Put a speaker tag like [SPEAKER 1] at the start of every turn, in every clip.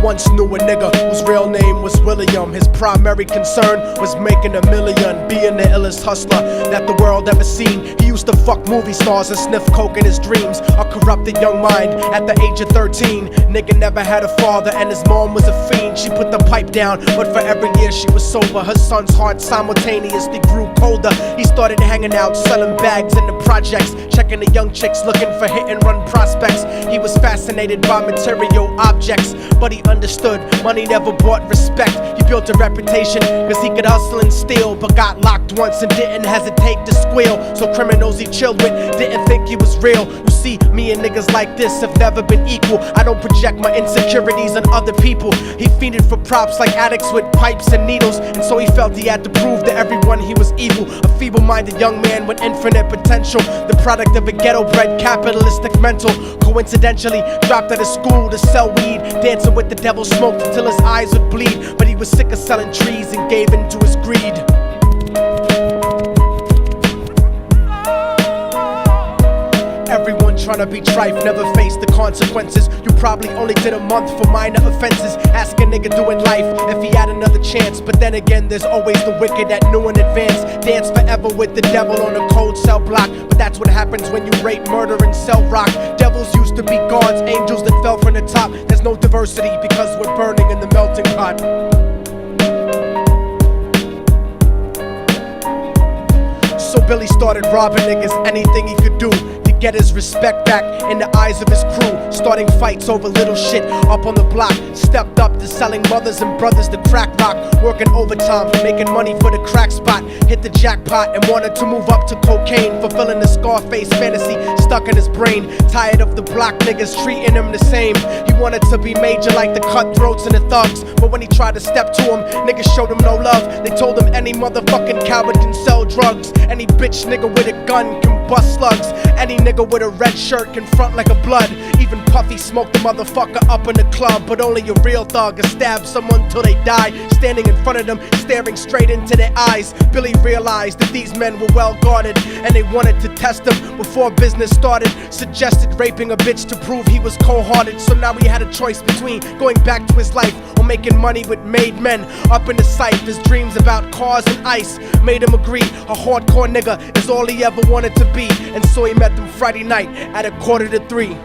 [SPEAKER 1] once knew a nigga whose real name was William. His primary concern was making $1 million, being the illest hustler that the world ever seen. He used to fuck movie stars and sniff coke in his dreams. A corrupted young mind at the age of 13. Nigga never had a father and his mom was a fiend. She put the pipe down, but for every year she was sober, her son's heart simultaneously grew colder. He started hanging out, selling bags in the projects, checking the young chicks looking for hit and run prospects. He was fascinated by material objects, but he understood money never bought respect. He built a reputation cause he could hustle and steal, but got locked once and didn't hesitate to squeal. So criminals he chilled with didn't think he was real. You see, me and niggas like this have never been equal. I don't project my insecurities on other people. He fiended for props like addicts with pipes and needles, and so he felt he had to prove to everyone he was evil. A feeble-minded young man with infinite potential, the product of a ghetto-bred capitalistic mental. Coincidentally dropped out of school to sell weed, dancing with the devil, smoked until his eyes would bleed. But he was sick of selling trees and gave in to his greed. Everyone tryna be trife, never face the consequences. You probably only did a month for minor offenses. Ask a nigga doing life if he had another chance. But then again, there's always the wicked that knew in advance. Dance forever with the devil on a cold cell block. But that's what happens when you rape, murder, and sell rock. Devils used to be gods, angels that fell from the top. There's no diversity because we're burning in the melting pot. So Billy started robbing niggas, anything he could do to get his respect back in the eyes of his crew. Starting fights over little shit up on the block. Stepped up to selling mothers and brothers the crack rock. Working overtime, making money for the crack spot. Hit the jackpot and wanted to move up to cocaine, fulfilling the Scarface fantasy stuck in his brain. Tired of the block niggas treating him the same. He wanted to be major like the cutthroats and the thugs, but when he tried to step to him, niggas showed him no love. They told him any motherfucking coward can sell drugs. Any bitch nigga with a gun can bust slugs. Any nigga with a red shirt can front like a blood. Even Puffy smoked the motherfucker up in the club. But only a real thug can stab someone till they die. Standing in front of them, staring straight into their eyes, Billy realized that these men were well guarded, and they wanted to test him before business started. Suggested raping a bitch to prove he was cold-hearted. So now he had a choice between going back to his life or making money with made men. Up in the sight, his dreams about cars and ice made him agree a hardcore nigga is all he ever wanted to be. And so he met them Friday night at 2:45.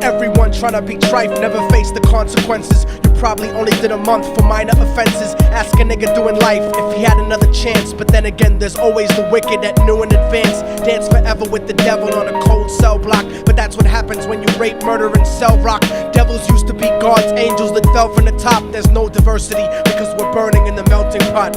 [SPEAKER 1] Everyone tryna be trife, never face the consequences. You probably only did a month for minor offenses. Ask a nigga doing life if he had another chance. But then again, there's always the wicked that knew in advance. Dance forever with the devil on a cold cell block. But that's what happens when you rape, murder, and sell rock. Devils used to be gods, angels that fell from the top. There's no diversity because we're burning in the melting pot.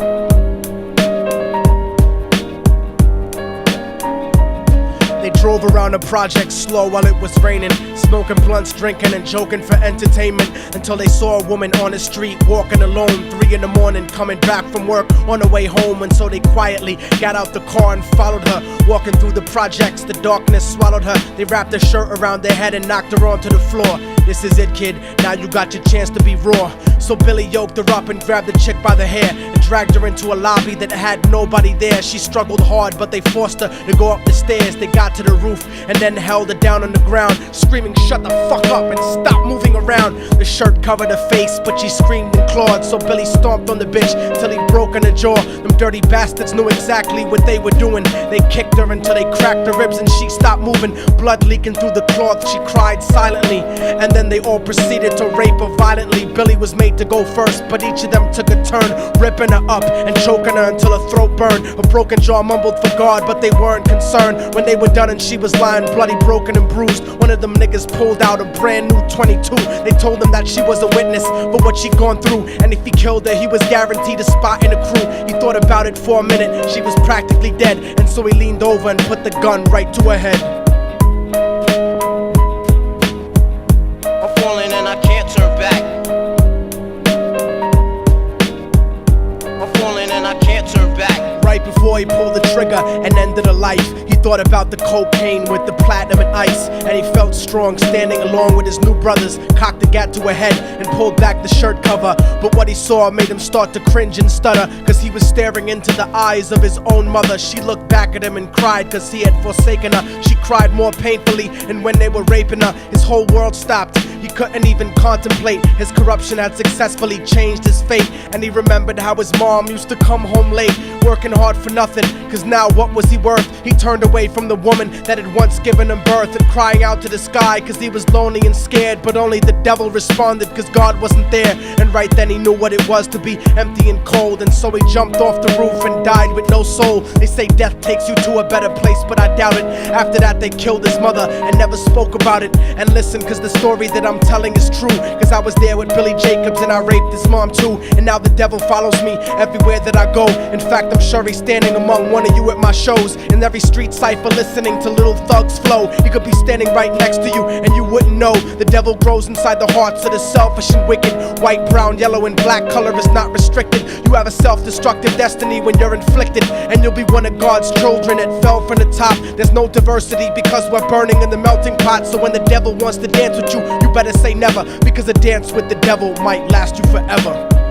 [SPEAKER 1] They drove around the project slow while it was raining, smoking blunts, drinking and joking for entertainment, until they saw a woman on the street walking alone, 3 in the morning, coming back from work on her way home. And so they quietly got out the car and followed her. Walking through the projects, the darkness swallowed her. They wrapped her shirt around their head and knocked her onto the floor. This is it, kid, now you got your chance to be raw. So Billy yoked her up and grabbed the chick by the hair and dragged her into a lobby that had nobody there. She struggled hard, but they forced her to go up the stairs. They got to the roof and then held her down on the ground, screaming, "Shut the fuck up and stop moving around." The shirt covered her face, but she screamed and clawed. So Billy stomped on the bitch till he broke in her jaw. Them dirty bastards knew exactly what they were doing. They kicked her until they cracked her ribs and she stopped moving. Blood leaking through the cloth, she cried silently. And then they all proceeded to rape her violently. Billy was made to go first, but each of them took a turn, ripping her up and choking her until her throat burned. Her broken jaw mumbled for God, but they weren't concerned. When they were done and she was lying bloody, broken and bruised, one of them niggas pulled out a brand new 22. They told him that she was a witness for what she'd gone through, and if he killed her, he was guaranteed a spot in the crew. He thought about it for a minute, she was practically dead, and so he leaned over and put the gun right to her head.
[SPEAKER 2] I'm falling and I can't turn back. I'm falling and I can't turn back.
[SPEAKER 1] Right before he pulled the trigger and ended her life, he thought about the cocaine with the platinum and ice, and he felt strong standing along with his new brothers. Cocked the gat to her head and pulled back the shirt cover, but what he saw made him start to cringe and stutter, cause he was staring into the eyes of his own mother. She looked back at him and cried cause he had forsaken her. She cried more painfully. And when they were raping her, his whole world stopped. He couldn't even contemplate. His corruption had successfully changed his fate. And he remembered how his mom used to come home late, working hard for nothing, cause now what was he worth? He turned away from the woman that had once given him birth, and crying out to the sky cause he was lonely and scared. But only the devil responded cause God wasn't there. And right then he knew what it was to be empty and cold. And so he jumped off the roof and died with no soul. They say death takes you to a better place, but I doubt it. After that they killed his mother and never spoke about it. And listen, cause the story that I'm telling is true, cause I was there with Billy Jacobs and I raped his mom too. And now the devil follows me everywhere that I go. In fact, I'm sure he's standing among one of you at my shows. In every street cipher listening to little thugs flow. He could be standing right next to you and you wouldn't know. The devil grows inside the hearts of the selfish and wicked. White, brown, yellow, and black color is not restricted. You have a self-destructive destiny when you're inflicted, and you'll be one of God's children that fell from the top. There's no diversity because we're burning in the melting pot. So when the devil wants to dance with you, you better say never, because a dance with the devil might last you forever.